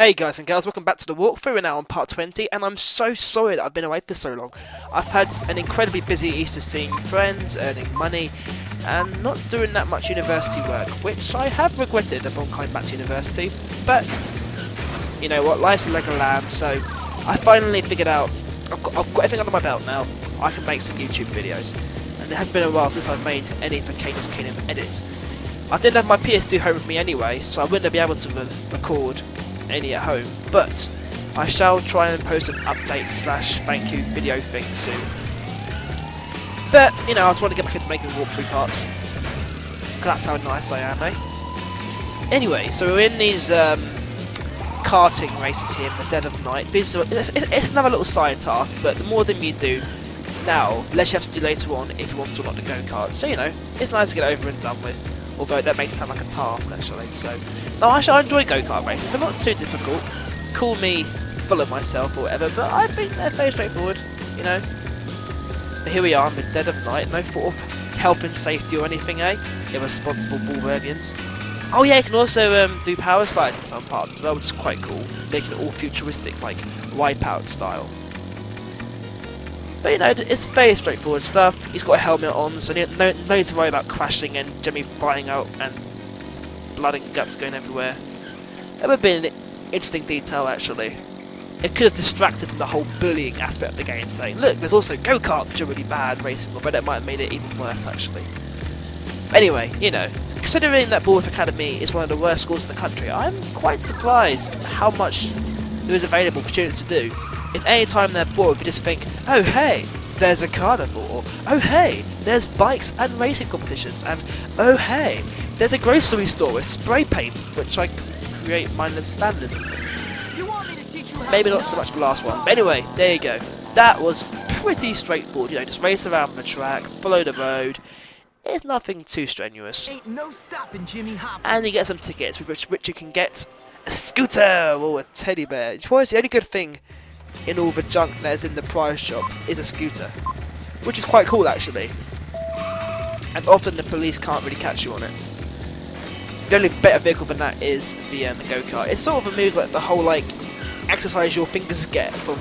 Hey guys and girls, welcome back to the walkthrough. We're now on part 20 and I'm so sorry that I've been away for so long. I've had an incredibly busy Easter seeing friends, earning money and not doing that much university work, which I have regretted upon coming back to university, but you know what, life's a leg of lamb, so I finally figured out I've got everything under my belt now. I can make some YouTube videos, and it has been a while since I've made any for Canis Canem edit. I didn't have my PS2 home with me anyway, so I wouldn't be able to record any at home, but I shall try and post an update slash thank you video thing soon. But, you know, I just want to get back into making walkthrough parts, because that's how nice I am, eh? Anyway, so we're in these karting races here in the dead of night. It's another little side task, but the more them you do now, the less you have to do later on if you want to not to Go Kart. So, you know, it's nice to get over and done with, although that makes it sound like a task, actually. So, no, actually, I enjoy Go Kart races. They're not too difficult. Call me full of myself or whatever, but I think they're very straightforward, you know. But here we are in the dead of night, no thought of health and safety or anything, eh? Irresponsible Bulgarians. Oh yeah, you can also do power slides in some parts as well, which is quite cool, making it all futuristic, like Wipeout style. But you know, it's very straightforward stuff. He's got a helmet on, so no need to worry about crashing and Jimmy flying out and blood and guts going everywhere. That would have been an interesting detail, actually. It could have distracted from the whole bullying aspect of the game, saying, look, there's also Go Kart, which are really bad racing, but it might have made it even worse, actually. Anyway, you know, considering that Bournemouth Academy is one of the worst schools in the country, I'm quite surprised how much there is available opportunities to do. If any time they're bored, we just think, oh hey, there's a carnival, or oh hey, there's bikes and racing competitions, and oh hey, there's a grocery store with spray paint, which I can create mindless vandalism. Maybe not so much the last one, but anyway, there you go. That was pretty straightforward, you know, just race around the track, follow the road. It's nothing too strenuous. Ain't no stopping Jimmy Hop. And you get some tickets, with which you can get a scooter or a teddy bear. Twice the only good thing in all the junk that's in the prize shop is a scooter, which is quite cool actually. And often the police can't really catch you on it. The only better vehicle than that is the Go Kart. It sort of removes like the whole like exercise your fingers get from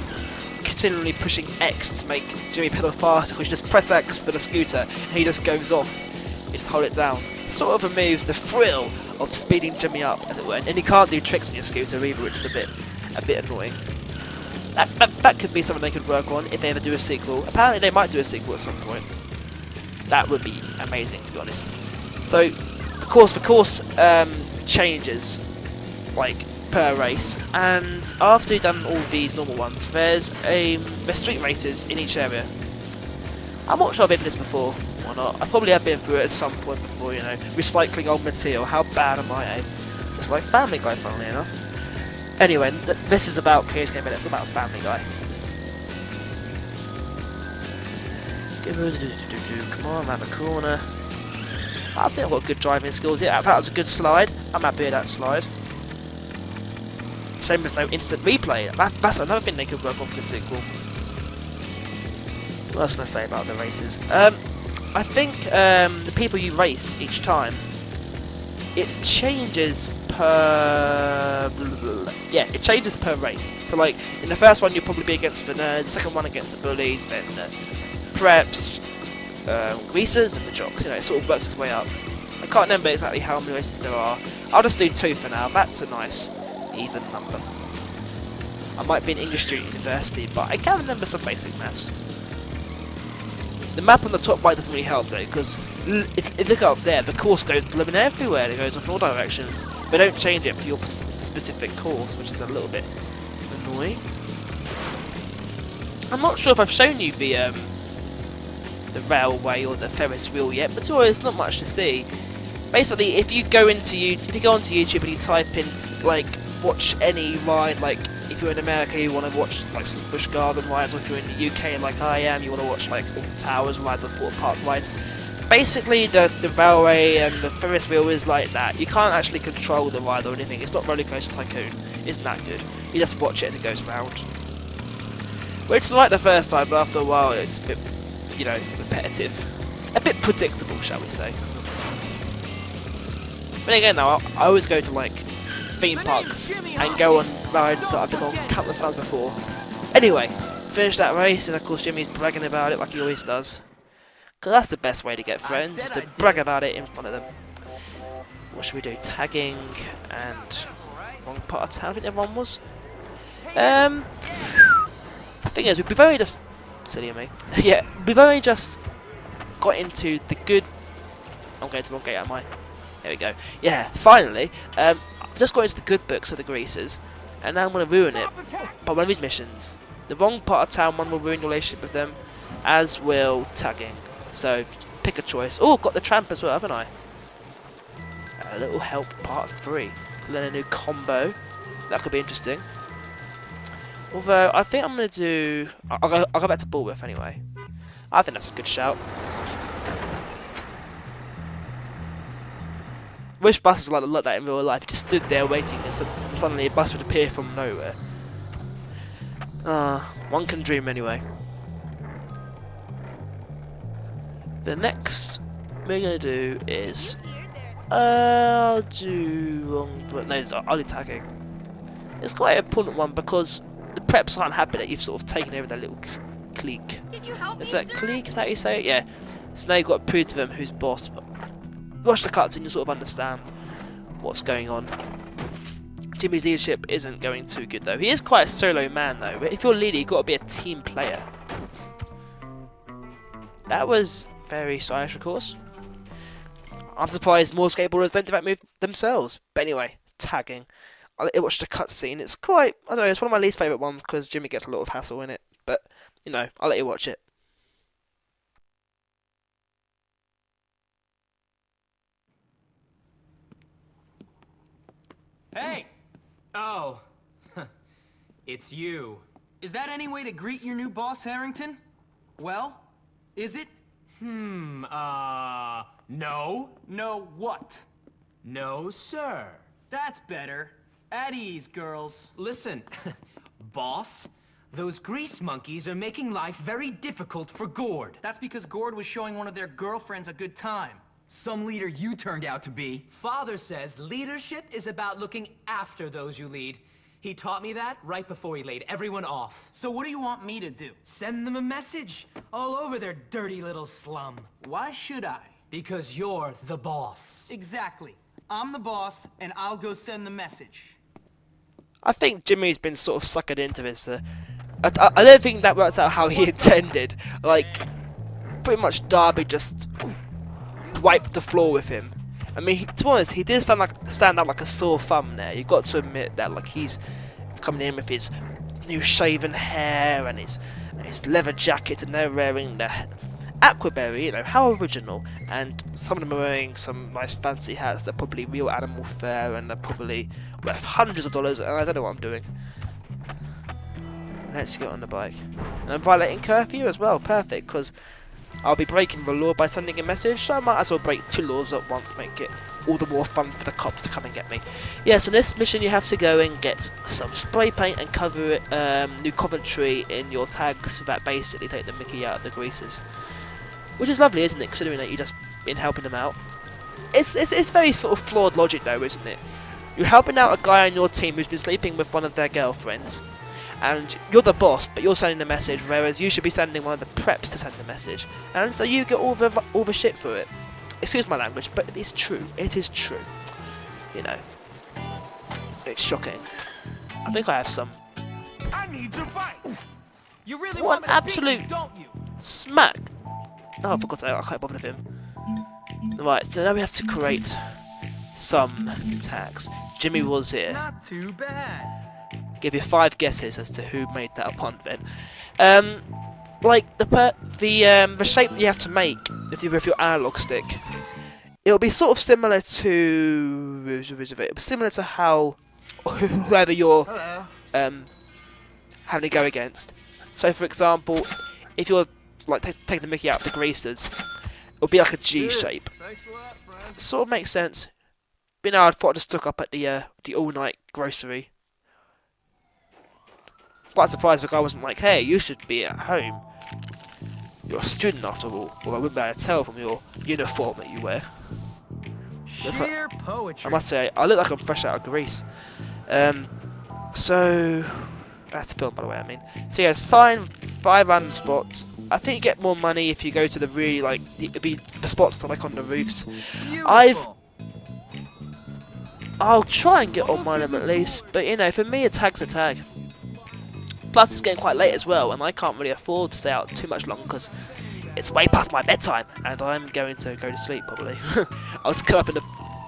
continually pushing X to make Jimmy pedal faster, because you just press X for the scooter and he just goes off. You just hold it down. It sort of removes the thrill of speeding Jimmy up, as it were. And you can't do tricks on your scooter either, which is a bit annoying. That could be something they could work on if they ever do a sequel. Apparently they might do a sequel at some point. That would be amazing, to be honest. So, the course changes, like, per race, and after you've done all these normal ones, there's street races in each area. I'm not sure I've been this before or not. I probably have been through it at some point before, you know, recycling old material. How bad am I, eh? It's like Family Guy, funnily enough. Anyway, this is about Canis Canem, it's about Family Guy. Come on, around the corner. I think I've got good driving skills. Yeah, that was a good slide. I'm happy with that slide. Shame there's no instant replay. That's another thing they could work on for the sequel. What else can I say about the races? I think the people you race each time, it changes per... Yeah, it changes per race. So like, in the first one you'll probably be against the nerds, second one against the bullies, then the preps, greasers and the jocks. You know, it sort of works its way up. I can't remember exactly how many races there are. I'll just do 2 for now. That's a nice even number. I might be in English Street University, but I can remember some basic maths. The map on the top right doesn't really help though, because if you look up there, the course goes blooming everywhere. It goes off in all directions. They don't change it for your specific course, which is a little bit annoying. I'm not sure if I've shown you the railway or the Ferris wheel yet, but there's not much to see. Basically, if you go onto YouTube and you type in like watch any ride, like if you're in America you want to watch like some Busch Garden rides, or if you're in the UK like I am, you want to watch like all the Towers rides or Fort Park rides. Basically the railway and the Ferris wheel is like that. You can't actually control the ride or anything. It's not Roller Coaster Tycoon. It's that good. You just watch it as it goes round. Which is like the first time, but after a while it's a bit, you know, repetitive. A bit predictable, shall we say. But again though, I always go to like theme parks and go on rides that I've been on countless times before. Anyway, finished that race, and of course Jimmy's bragging about it like he always does. Because that's the best way to get friends, is to brag about it in front of them. What should we do? Tagging and wrong part of town, I think everyone was. The thing is, we've only just... Silly of me. Yeah, we've only just got into the good... I'm going to the wrong gate, am I? There we go. Yeah, finally. I've just got into the good books of the greasers, and now I'm going to ruin it by one of his missions. The wrong part of town one will ruin your relationship with them, as will tagging. So, pick a choice. Oh, got the tramp as well, haven't I? A little help, part 3. Learn a new combo. That could be interesting. Although, I think I'm going to do... I'll go back to Bullwhip anyway. I think that's a good shout. Wish buses were like that in real life. You just stood there waiting and suddenly a bus would appear from nowhere. One can dream anyway. The next we're going to do is... I'll do... I'll do tagging. It's quite an important one because the preps aren't happy that you've sort of taken over their little clique. Is that clique? Is that how you say it? Yeah. So now you've got to prove to them who's boss. Watch the cutscene, you sort of understand what's going on. Jimmy's leadership isn't going too good though. He is quite a solo man though. If you're a leader, you've got to be a team player. That was very stylish, of course. I'm surprised more skateboarders don't do that move themselves. But anyway, tagging. I'll let you watch the cutscene. It's quite, I don't know, it's one of my least favourite ones because Jimmy gets a lot of hassle in it. But, you know, I'll let you watch it. Hey! Oh. It's you. Is that any way to greet your new boss, Harrington? Well, is it? No. No what? No, sir. That's better. At ease, girls. Listen, boss, those grease monkeys are making life very difficult for Gord. That's because Gord was showing one of their girlfriends a good time. Some leader you turned out to be. Father says leadership is about looking after those you lead. He taught me that right before he laid everyone off. So what do you want me to do? Send them a message all over their dirty little slum. Why should I? Because you're the boss. Exactly. I'm the boss, and I'll go send the message. I think Jimmy's been sort of suckered into this. I don't think that works out how he intended. Like, pretty much Darby just wiped the floor with him. I mean, to be honest, he did stand out like a sore thumb there. You've got to admit that. Like, he's coming in with his new shaven hair and his leather jacket, and they're wearing the Aquaberry, you know, how original. And some of them are wearing some nice fancy hats that are probably real animal fur and they're probably worth hundreds of dollars, and I don't know what I'm doing. Let's get on the bike. And I'm violating curfew as well, perfect, because I'll be breaking the law by sending a message, so I might as well break 2 laws at once, make it all the more fun for the cops to come and get me. Yes, in this mission you have to go and get some spray paint and cover it, New Coventry in your tags that basically take the mickey out of the greasers. Which is lovely, isn't it, considering that you've just been helping them out. It's very sort of flawed logic though, isn't it? You're helping out a guy on your team who's been sleeping with one of their girlfriends, and you're the boss, but you're sending the message, whereas you should be sending one of the preps to send the message, and so you get all the shit for it. Excuse my language, but it's true. It is true. You know, it's shocking. I think I have some. I need to fight. You really What want an me to absolute beat you, don't you? smack! Oh, I forgot I can't bother with him. Right, so now we have to create some tags. Jimmy was here. Not too bad. Give you 5 guesses as to who made that pun then. Like the shape you have to make with your analog stick, it'll be sort of similar to how whoever you're having to go against. So, for example, if you're like taking the mickey out of the greasers, it'll be like a G shape. Thanks a lot, friend. Sort of makes sense. But now I thought I'd just look up at the all-night grocery. Quite surprised the guy wasn't like, hey, you should be at home. You're a student after all. Well, I wouldn't be able to tell from your uniform that you wear. Sheer poetry. I must say, I look like I'm fresh out of Greece. So that's the film, by the way. I mean, so yeah, it's fine. 5 random spots. I think you get more money if you go to the really like the spots like on the roofs. I'll try and get on one of them at least, but you know, for me a tag's a tag. Plus it's getting quite late as well, and I can't really afford to stay out too much longer because it's way past my bedtime, and I'm going to go to sleep probably. I'll just cut up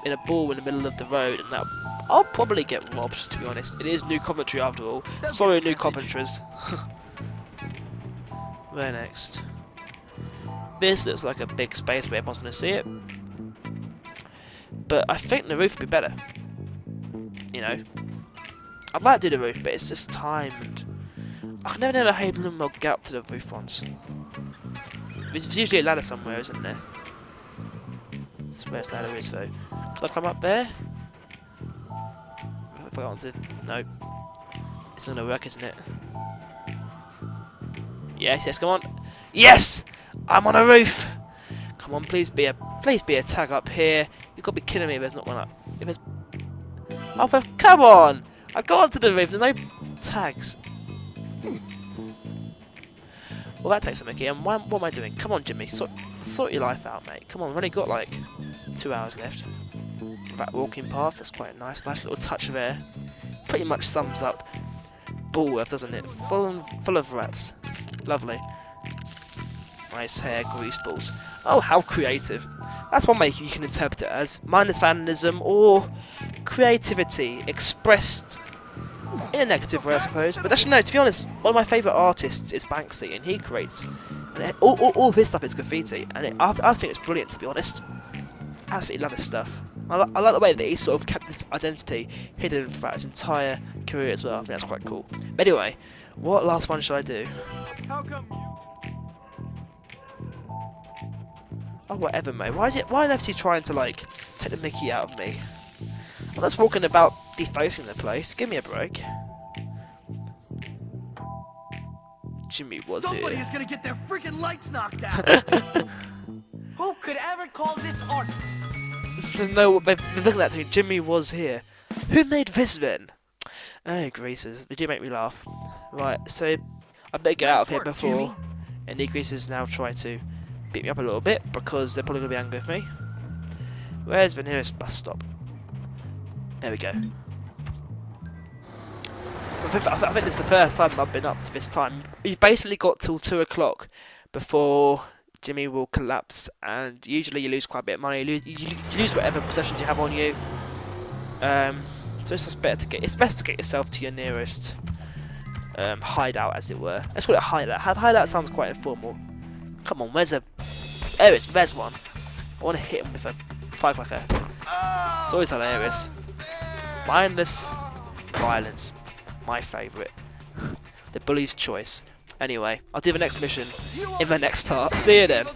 in a ball in the middle of the road, and I'll probably get robbed. To be honest, it is New Coventry after all. Sorry, New Coventry's. Where next? This looks like a big space where everyone's going to see it, but I think the roof would be better. You know, I'd like to do the roof, but it's just time, and I can never know how them will get up to the roof once. There's usually a ladder somewhere, isn't there? That's where the ladder is, though. Can I climb up there? If I wanted, no. It's not gonna work, isn't it? Yes, yes, come on. Yes, I'm on a roof. Come on, please be a tag up here. You've got to be kidding me. If there's not one up. If there's, oh, come on! I got onto the roof. There's no tags. Well, that takes a mickey. And what am I doing? Come on, Jimmy. Sort your life out, mate. Come on, we've only got like 2 hours left. That walking past, that's quite nice. Nice little touch of air. Pretty much sums up Bullworth, doesn't it? Full of rats. Lovely. Nice hair, grease balls. Oh, how creative. That's one way you can interpret it as. Mindless vandalism or creativity expressed in a negative way, I suppose. But actually, no, to be honest, one of my favourite artists is Banksy, and he creates... all of his stuff is graffiti, and I think it's brilliant, to be honest. Absolutely love his stuff. I like the way that he sort of kept this identity hidden throughout his entire career as well. I think that's quite cool. But anyway, what last one should I do? How come you... Oh, whatever, mate. Why is FT trying to, like, take the mickey out of me? I'm just walking about defacing the place. Give me a break. Jimmy was Somebody here. is gonna get their freaking lights knocked out! Who could ever call this art? Doesn't know what they're looking at me. Jimmy was here. Who made this then? Oh, greasers. They do make me laugh. Right, so I better get out of here before Jimmy. any greasers now try to beat me up a little bit, because they're probably going to be angry with me. Where's the nearest bus stop? There we go. I think this is the first time I've been up to this time. You've basically got till 2 o'clock before Jimmy will collapse, and usually you lose quite a bit of money. You lose whatever possessions you have on you. So it's just better it's best to get yourself to your nearest hideout, as it were. Let's call it a hideout. Hideout sounds quite informal. Come on, there's one. I want to hit him with a firecracker. It's always hilarious. Mindless violence, my favourite. The bully's choice. Anyway, I'll do the next mission in the next part. See you then.